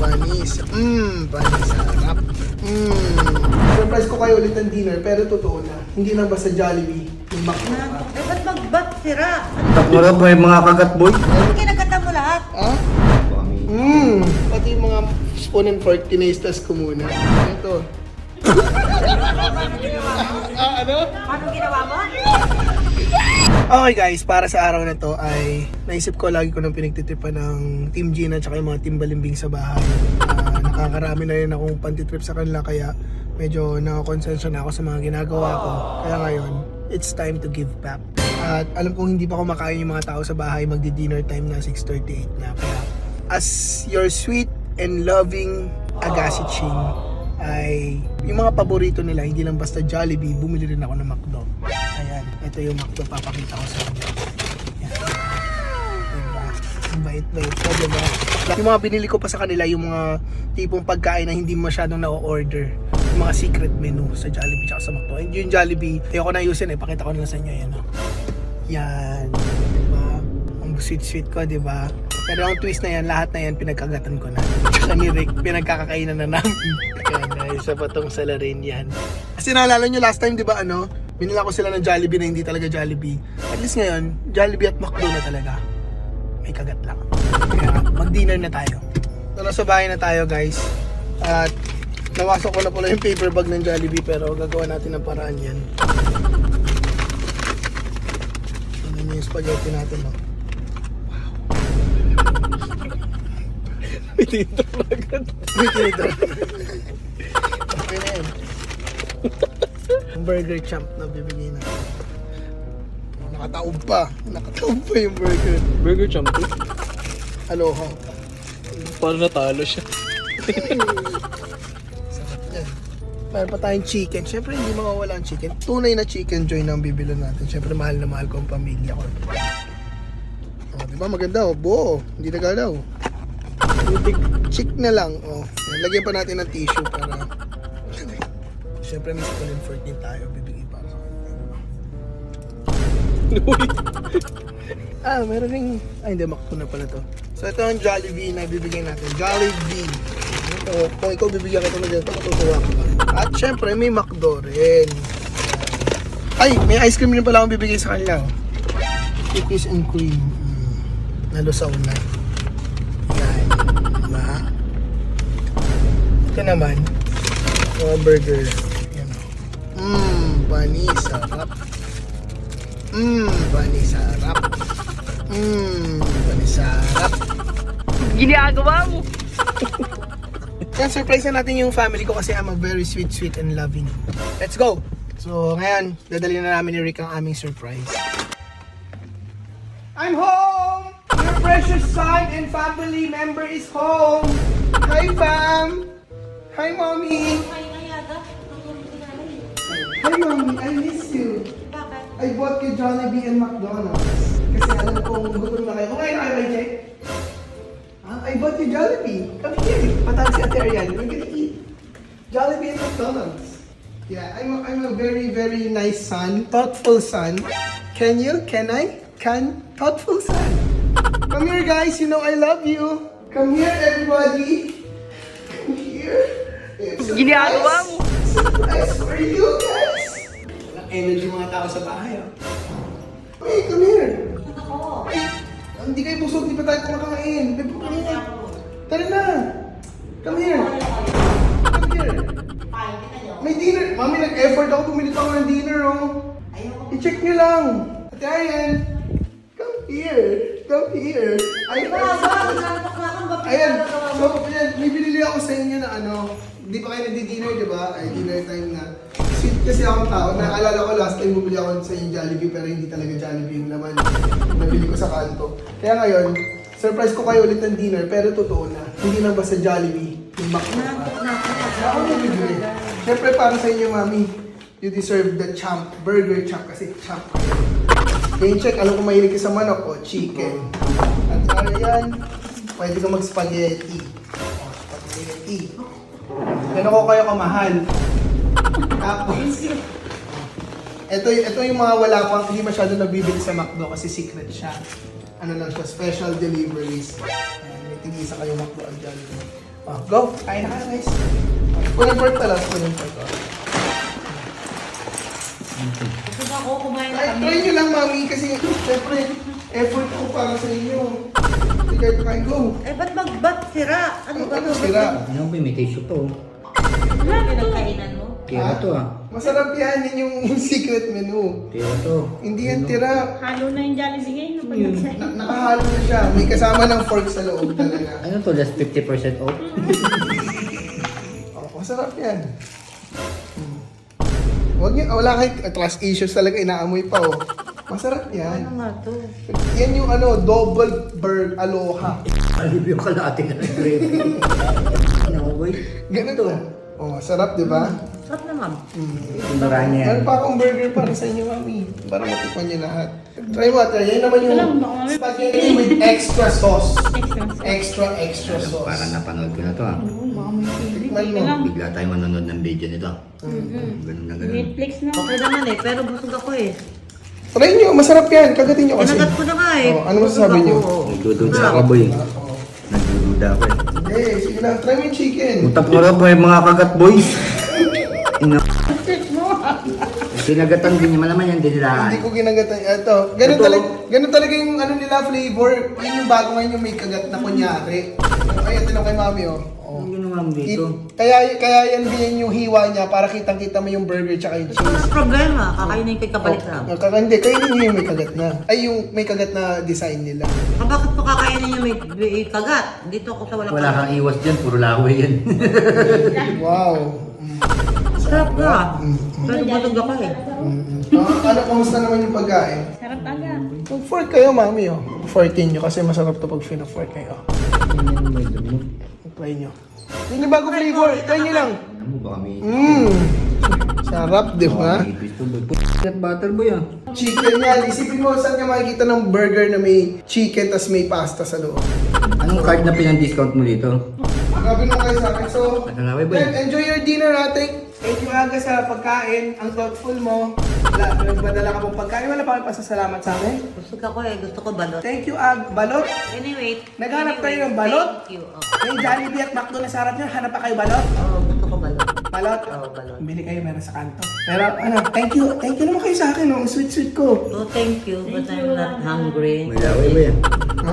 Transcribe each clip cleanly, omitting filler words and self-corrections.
panis. Panis. Sarap. Surprise ko kayo ulit ng dinner, pero totoo na. Hindi lang basta Jollibee. May McDo pa. Eh, ba't mag-bat sira? Takot may mga kagat boy. Ano kinagata mo lahat? Ha? Pati yung mga spoon and fork, tinaste ko muna. Ito. Ano? Paano ginawa mo? Okay guys, para sa araw na to ay naisip ko lagi ko nang pinagtitripan ng Team Gina at yung mga Team Balimbing sa bahay. Nakakarami na rin akong pantitrip sa kanila kaya medyo nakakonsensya na ako sa mga ginagawa ko. Kaya ngayon, it's time to give back. At alam kong hindi pa kumakain yung mga tao sa bahay, magdi-dinner time na 6:38 na. Kaya as your sweet and loving Agassi Ching ay yung mga paborito nila, hindi lang basta Jollibee, bumili rin ako ng McDo. Ayan, ito yung McDo, papakita ko sa inyo. Ayan. Diba? Ang bait-bait ko, diba? Yung mga binili ko pa sa kanila, yung mga tipong pagkain na hindi masyadong na-order. Yung mga secret menu sa Jollibee tsaka sa McDo. And yung Jollibee, tayo ko na ayusin pakita ko na sa inyo. Yan, yan, diba? Ang sweet-sweet ko, diba? Pero ang twist na yan, lahat na yan pinagkagatan ko na. Tsaka ni Rick, pinagkakainan na namin. Yan, isa pa tong salarin yan. Kasi naalala nyo last time, di ba binila ko sila ng Jollibee na hindi talaga Jollibee. At least ngayon, Jollibee at McDo na talaga. May kagat lang. Kaya mag-dinner na tayo. So, nasa bahay na tayo guys. At nawasok ko na pala yung paper bag ng Jollibee pero gagawa natin ng paraan yan. Tignan nyo yung spaghetti natin, no? May tinitro agad. May tinitro. Okay na yan. Yung burger champ na bibigay natin. Nakataob pa. Nakataob pa yung burger. Burger champ to? Aloha. Paano natalo siya? Sarap yan. Mayroon pa tayong chicken. Siyempre hindi mawawala ang chicken. Tunay na chicken joy na ang bibili natin. Siyempre mahal na mahal ko ang pamilya ko. Oh, diba maganda buo. Hindi nagalaw. Chick na lang. Oh. Lagyan pa natin ng tissue para siyempre may spoon and fork din tayo bibigay para sa kanya. Meron ring hindi, McDo na pala to. So ito ang Jollibee na bibigyan natin. Jollibee. Ito, kung ikaw bibigyan kita na dito, matutuwa ka. At siyempre may McDo rin. Ay, may ice cream rin pala akong bibigay sa kanila. Cookies and cream. Nalusaw na. Yan. Diba? Ito naman, mga burger. Yan o. Panis, sarap. Panis, sarap. Panis, sarap. Ginagawa mo! Yan, surprise na natin yung family ko kasi I'm a very sweet and loving. Let's go! So, ngayon, dadali na namin ni Rick ang aming surprise. I'm home! Your precious son and family member is home! Hi, fam! Hi, mommy! Hi, mommy! I miss you! Bakit? I bought you Jollibee and McDonald's. Kasi alam kong gutom na kayo. Kumain na kayo, may check? I bought you Jollibee. Come here. Patawag si Ate Arian. We're gonna eat Jollibee and McDonald's. Yeah, I'm a very, very nice son. Thoughtful son. Can you? Can I? Can? Thoughtful son. Come here, guys. You know I love you. Come here, everybody. Come here. Ginagawa mo! Surprise for you, guys. Walang energy mga tao sa bahay, Hey, come here. Ako! Hindi kayo busog, di pa tayo kumakain. Tara na. Come here. Come here. May dinner. Mami, nag-effort ako. Bumili pa ako ng dinner, I-check nyo lang. Ate Arian. Come here. Come here. Ayan. So, ayan. May binili ako sa inyo na hindi pa kayo nagdi-dinner, di ba? Ay, dinner time na. Sweet kasi akong tao. Naalala ko last time bumili ako sa yung Jollibee pero hindi talaga Jollibee yung laman. Nabili ko sa kanto. Kaya ngayon, surprise ko kayo ulit ng dinner pero totoo na. Hindi lang basta Jollibee. Yung McDo pa. Ako nabibili. Siyempre para sa inyo, mami. You deserve the champ. Burger champ kasi champ kayo. Kaya check, alam ko mahilig ka sa manok o chicken. At ano yan, pwede ka mag-spaghetti. Spaghetti. Gano'n ko kayo kamahal. Tapos, ito yung mga wala pang hindi masyado nabibili sa McDo kasi secret siya. Ano lang siya, special deliveries. Ayan, may tig-isa kayo McDo at Jollibee. Oh, go. Kain na ka, guys. Spoon and fork pala. Spoon and fork. Gusto ako kumain na Ay, kami. try nyo lang, mami, kasi syempre, effort ko para sa inyo. Hindi kayo kakain. Go. Eh, ba't sira? Ano ba Ano to? sira? Ano ba, may tissue pa oh. Wala pinagkainan mo. Tira to ah. Masarap yan. Yan yung secret menu. Tira to. Hindi yan tira. Halo na yung Jollibee ngayon. Nakahalo na siya. May kasama ng fork sa loob talaga. Ano to, just 50% off? Oh, masarap yan. Wag niyo, wala kayong trust issues talaga, inaamoy pa oh. Masarap yan. Ano nga to? Yan yung double bird aloha. Alib yung kalahati ka ng gravy. Ano boy? Ganun to. Oh, sarap, di ba? Sarap naman. Tinuraan niya yan. Meron pa akong burger para sa inyo, mami. Para matikman niyo lahat. Try mo, try. Yan naman yung spaghetti with extra sauce. Extra sauce. Parang napanood ko na to ah. Tikman mo. Bigla tayo manonood ng video nito. Ganun na ganun. Netflix na. Okay naman eh, pero busog ako eh. Try nyo, masarap yan. Kagatin nyo kasi. Kinagat ko na nga eh. Oh, ano masasabi niyo? Nagdududa ako boy. Nagdududa ako eh. Hindi, sige lang. Try mo yung chicken. Utap ko rin may mga kagat boys. Ina. Sinagatan din naman naman yan dinilaan. Hindi ko ginagatan. Ito, ganun talaga yung ano nila flavor. Yun yung bago ngayon yung may kagat na kunyari. Ay, ito lang kay mami oh. Oh. Ano naman dito? Kaya yan din yung hiwa niya para kitang-kita mo yung burger tsaka yung cheese. Walang problema. Kakainin ko yung kapalit lang. Hindi, kainin niyo yung may kagat na. Ay, yung may kagat na design nila. Bakit po kakainin yung may kagat? Dito ako sa walang Wala kang iwas dyan, puro laway yan. Wow. Sarap ka. Pero busog ako eh. Ano, kamusta naman yung pagkain? Sarap aga. Mag-fork kayo, mami oh. Forkin nyo kasi masarap to pag fina-fork kayo. Try nyo. Yun yung bago flavor. Try nyo lang. Ano mo ba kami? Sarap, di ba? Peanut butter boy ah. Chicken yan. Isipin mo, saan ka makikita ng burger na may chicken tas may pasta sa loob? Anong card na pinang-discount mo dito? Grabe naman kayo sa akin. So, Ano na, boy? enjoy your dinner, ate. Thank you aga sa pagkain. Ang thoughtful mo. Nagpadala ka mong pagkain. Wala pa kayo pasasalamat sa amin. Busog ako eh. Gusto ko balot. Thank you, Ag. Balot. Anyway. Naghanap kayo ng balot? Thank you. Oh. May Jollibee at McDo na sa harap nyo. Hanap pa kayo balot? Gusto ko balot. Balot? Oo, balot. Bili kayo, meron sa kanto. Pero ano, thank you. Thank you naman kayo sa akin. Ang sweet-sweet ko. Oh, thank you. But I'm not hungry. May laway ba yan? Ha?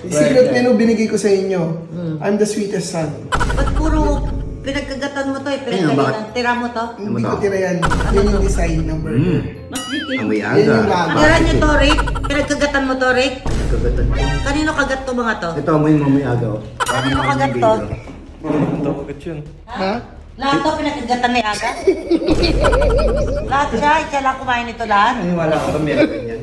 Yung secret menu binigay ko sa inyo. I'm the sweetest son. Ba't puro pinagkagatan mo to eh? Ayun, bakit? Pinagkagatan. Tira mo to? Hindi ko tira yan. Yan yung design ng burger. Amoy Yan yung aga. laman. Tira niyo to, Rick? Pinagkagatan mo to, Rick? Kagatan ko. Kanino kagat to mga to? Ito amoy mo amoy aga oh. Kanino kagat to? Ha? Lahat to pinagkagatan ni Aga? Lahat siya? Siya lang kumain nito lahat? Naniwala ko ba meron ganyan?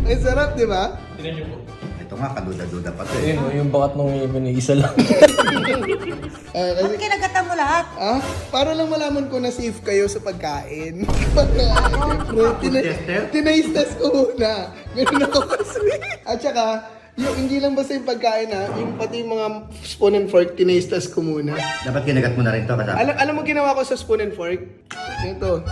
Ang sarap, di ba? Ito nga, kaduda-duda pa to eh. Ayun, yung bakat nung ibon eh, isa lang. Kasi, Ba't kinagatan mo lahat? para lang malaman ko na safe kayo sa pagkain. Siyempre, tinaste test ko muna. Ganun ako ka-sweet. At saka, yung hindi lang basta yung pagkain yung pati yung mga spoon and fork, tinaste test ko muna. Dapat kinagat mo na rin to kasama. Alam mo ginawa ko sa spoon and fork? Ito.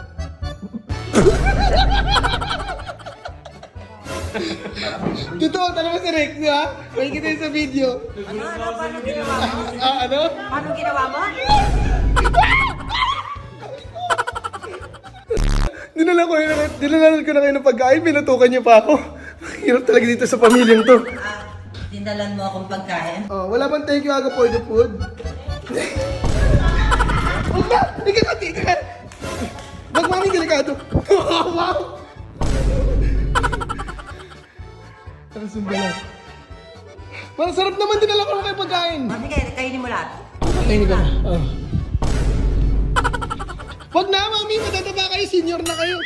Totoo, talaga si Rex, di ba? Makikita yun sa video. Paano ginawa mo? Ano? Paano ginawa mo? Dinalanan ko na kayo ng pagkain, pinatukan niyo pa ako. Hirap talaga dito sa pamilyang to. Dinalan mo akong pagkain. Oh, wala bang thank you aga for the food? Huwag na! Hindi ka! Wag mami delikado. Wow! Ang sumbalan. Masarap naman dinala ko na kayo pagkain. Sige, kainin mo lahat. Kainin ko na. Oh. Wag na mami, matataba kayo, senior na kayo.